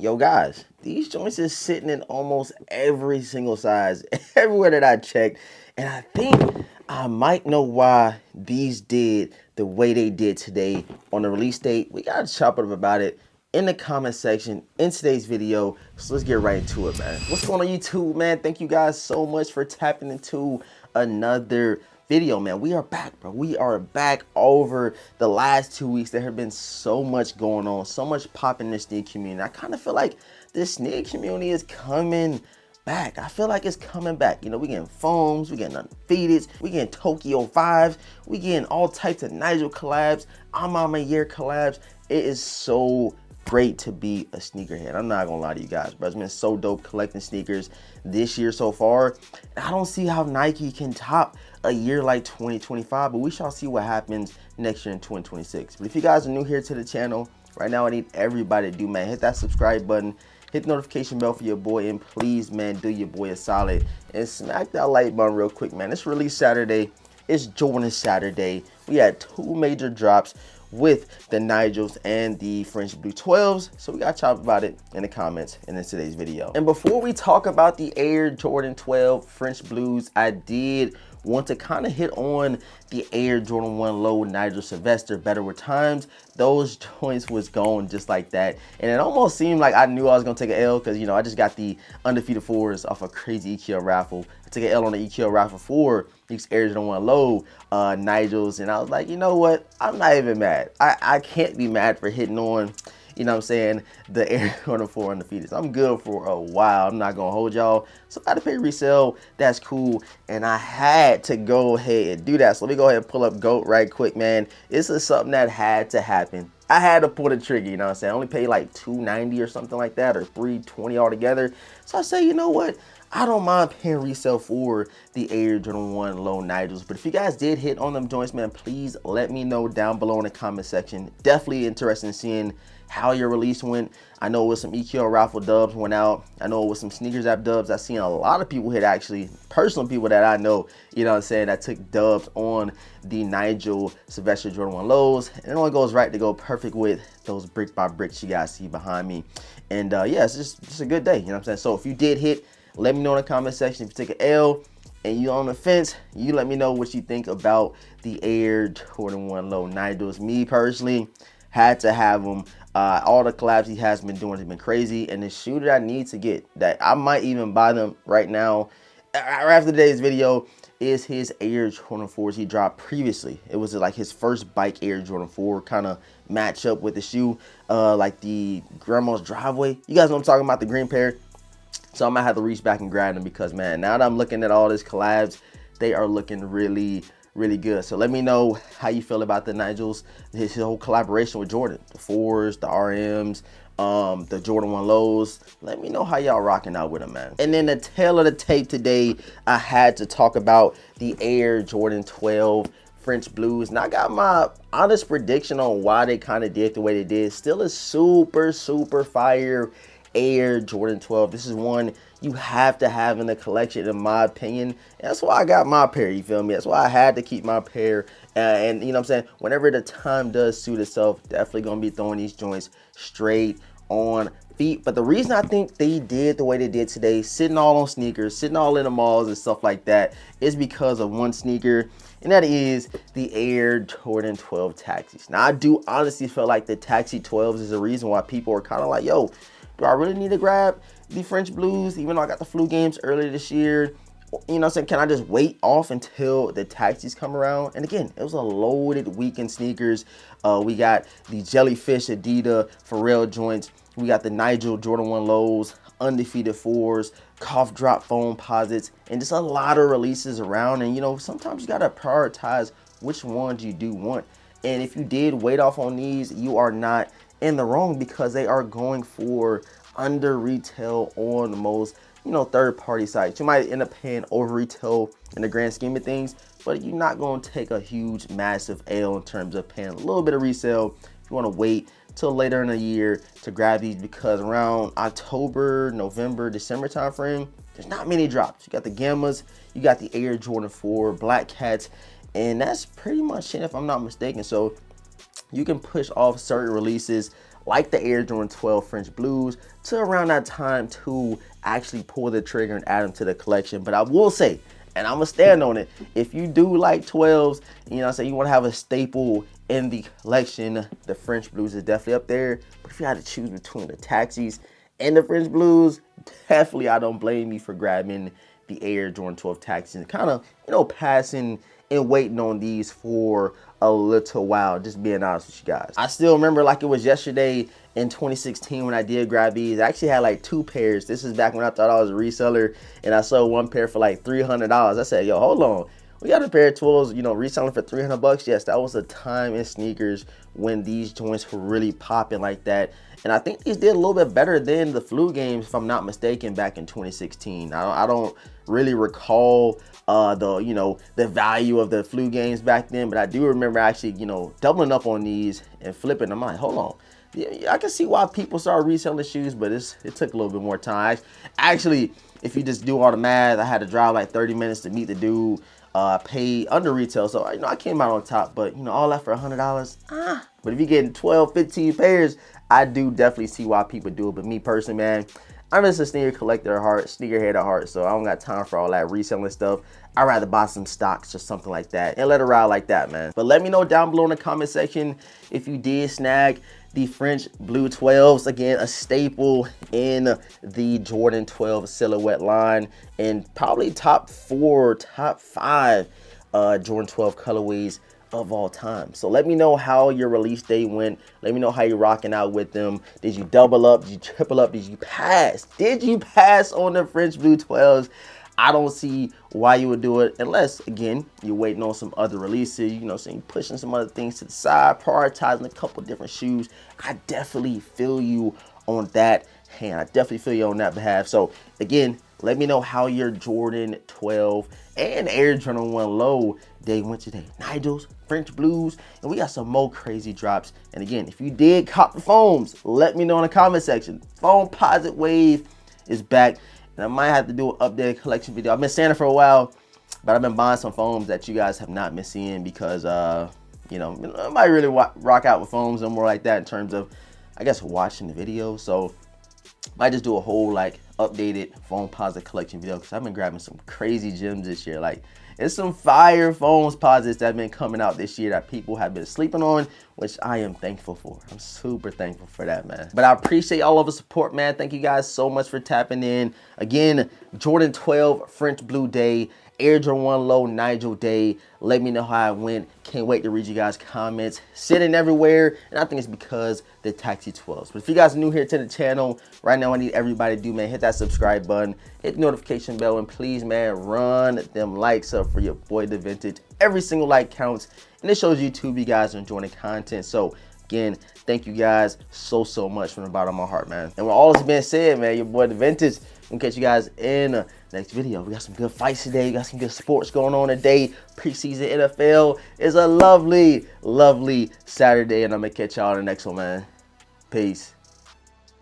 Yo guys, these joints is sitting in almost every single size, everywhere that I checked. And I think I might know why these did the way they did today on the release date. We gotta chop it up about it in the comment section in today's video. So let's get right into it, man. What's going on YouTube, man? Thank you guys so much for tapping into another video, man. We are back, bro. We are back. Over the last 2 weeks, there have been so much going on, so much popping in the sneak community. I kind of feel like this sneak community is coming back. I feel like it's coming back. You know, we getting foams, we getting undefeateds, we getting Tokyo 5s, we getting all types of Nigel collabs, I'm on my year collabs. It is so great to be a sneakerhead. I'm not gonna lie to you guys, bro. It's been so dope collecting sneakers this year so far. I don't see how Nike can top a year like 2025, but we shall see what happens next year in 2026. But if you guys are new here to the channel, right now I need everybody to do, man, hit that subscribe button, hit the notification bell for your boy, and please, man, do your boy a solid and smack that like button real quick, man. It's release Saturday. It's Jordan Saturday. We had 2 major drops with the Nigels and the French Blue 12s. So we got to talk about it in the comments and in today's video. And before we talk about the Air Jordan 12 French Blues, I did want to kind of hit on the Air Jordan 1 Low Nigel Sylvester Better With Times. Those joints was going just like that. And it almost seemed like I knew I was going to take an L because, you know, I just got the undefeated 4s off a crazy EQL raffle. I took an L on the EQL raffle for these Air Jordan 1 Low Nigels. And I was like, you know what? I'm not even mad. I can't be mad for hitting on, you know what I'm saying, the Air Jordan 4 undefeated. I'm good for a while. I'm not going to hold y'all. So I got to pay resale. That's cool. And I had to go ahead and do that. So let me go ahead and pull up GOAT right quick, man. This is something that had to happen. I had to pull the trigger, you know what I'm saying? I only paid like $290 or something like that, or $320 altogether. So I say, you know what? I don't mind paying resale for the Air Jordan 1 Low Nigels. But if you guys did hit on them joints, man, please let me know down below in the comment section. Definitely interested in seeing how your release went. I know it was some EQL raffle dubs went out. I know it was some sneakers app dubs. I've seen a lot of people hit, actually, personal people that I know, you know what I'm saying, that took dubs on the Nigel Sylvester Jordan 1 Lows. And it only goes right to go perfect with those brick by bricks you guys see behind me. And yeah, it's just a good day, you know what I'm saying? So if you did hit, let me know in the comment section. If you take an L and you on the fence, you let me know what you think about the Air Jordan 1 Low Nigels. Me personally, had to have them. All the collabs he has been doing has been crazy, and the shoe that I need to get, that I might even buy them right now after today's video, is his Air Jordan 4s he dropped previously. It was like his first bike Air Jordan 4, kind of match up with the shoe, like the Grandma's Driveway. You guys know what I'm talking about, the green pair. So I might have to reach back and grab them because, man, now that I'm looking at all these collabs, they are looking really good. So let me know how you feel about the Nigels, his whole collaboration with Jordan, the 4s, the RMs, the Jordan 1 Lows. Let me know how y'all rocking out with them, man. And then the tail of the tape today, I had to talk about the Air Jordan 12 French Blues. And I got my honest prediction on why they kind of did the way they did. Still a super fire Air Jordan 12. This is one you have to have in the collection, in my opinion. And that's why I got my pair, you feel me? That's why I had to keep my pair. And you know what I'm saying? Whenever the time does suit itself, definitely going to be throwing these joints straight on feet. But the reason I think they did the way they did today, sitting all on sneakers, sitting all in the malls and stuff like that, is because of one sneaker, and that is the Air Jordan 12 Taxis. Now, I do honestly feel like the Taxi 12s is the reason why people are kind of like, yo, do I really need to grab the French Blues, even though I got the flu games earlier this year? You know what I'm saying? Can I just wait off until the Taxis come around? And again, it was a loaded week in sneakers. We got the Jellyfish Adidas Pharrell joints. We got the Nigel Jordan 1 Lows, undefeated 4s, cough drop foam posits, and just a lot of releases around. And you know, sometimes you gotta prioritize which ones you do want. And if you did wait off on these, you are not in the wrong, because they are going for under retail on most, you know, third-party sites. You might end up paying over retail in the grand scheme of things, but you're not going to take a huge, massive L in terms of paying a little bit of resale. You want to wait till later in the year to grab these, because around October, November, December time frame, there's not many drops. You got the Gammas, you got the Air Jordan 4 Black Cats, and that's pretty much it if I'm not mistaken. So you can push off certain releases like the Air Jordan 12 French Blues, to around that time to actually pull the trigger and add them to the collection. But I will say, and I'm gonna stand on it, if you do like 12s, you know what I'm saying, you want to have a staple in the collection, the French Blues is definitely up there. But if you had to choose between the Taxis and the French Blues, definitely I don't blame you for grabbing the Air Jordan 12 Taxis and kind of, you know, passing and waiting on these for a little while, just being honest with you guys. I still remember like it was yesterday in 2016 when I did grab these. I actually had like 2 pairs. This is back when I thought I was a reseller, and I sold 1 pair for like $300. I said, yo, hold on. We got a pair of 12s, you know, reselling for $300. Yes, that was a time in sneakers when these joints were really popping like that. And I think these did a little bit better than the flu games, if I'm not mistaken, back in 2016. I don't really recall the value of the flu games back then, but I do remember actually, you know, doubling up on these and flipping them. I'm like, hold on. Yeah, I can see why people started reselling shoes, but it took a little bit more time. Actually, if you just do all the math, I had to drive like 30 minutes to meet the dude. Pay under retail, so you know I came out on top, but you know all that for $100. But if you're getting 12, 15 pairs, I do definitely see why people do it. But me personally, man, I'm just a sneaker collector at heart, sneakerhead at heart, so I don't got time for all that reselling stuff. I'd rather buy some stocks or something like that and let it ride like that, man. But let me know down below in the comment section if you did snag the French Blue 12s. Again, a staple in the Jordan 12 silhouette line, and probably top 4, top 5 Jordan 12 colorways of all time. So let me know how your release day went. Let me know how you're rocking out with them. Did you double up? Did you triple up? Did you pass? Did you pass on the French Blue 12s? I don't see why you would do it unless, again, you're waiting on some other releases, you know, so you're pushing some other things to the side, prioritizing a couple different shoes. I definitely feel you on that hand. I definitely feel you on that behalf. So, again, let me know how your Jordan 12 and Air Jordan 1 Low day went today. Nigel's, French Blues, and we got some more crazy drops. And again, if you did cop the foams, let me know in the comment section. Foamposite Wave is back. And I might have to do an updated collection video. I've been saying it for a while, but I've been buying some foams that you guys have not been seeing because, you know, I might really rock out with foams and more like that in terms of, I guess, watching the video. So I might just do a whole, like, updated Foamposite collection video because I've been grabbing some crazy gems this year. Like, it's some fire Foamposites that have been coming out this year that people have been sleeping on, which I am thankful for. I'm super thankful for that, man. But I appreciate all of the support, man. Thank you guys so much for tapping in. Again, Jordan 12 French Blue Day, Air Jordan 1 Low Nigel Day. Let me know how it went. Can't wait to read you guys' comments. Sitting everywhere, and I think it's because the Taxi 12s. But if you guys are new here to the channel, right now I need everybody to do, man, hit that subscribe button, hit the notification bell, and please, man, run them likes up for your boy The Vintage. Every single like counts, and it shows YouTube you guys are enjoying the content. So again, thank you guys so much from the bottom of my heart, man. And with all this being said, man, your boy The Vintage, I'm gonna catch you guys in the next video. We got some good fights today. We got some good sports going on today. Preseason NFL is a lovely Saturday, and I'm gonna catch y'all in the next one, man. Peace.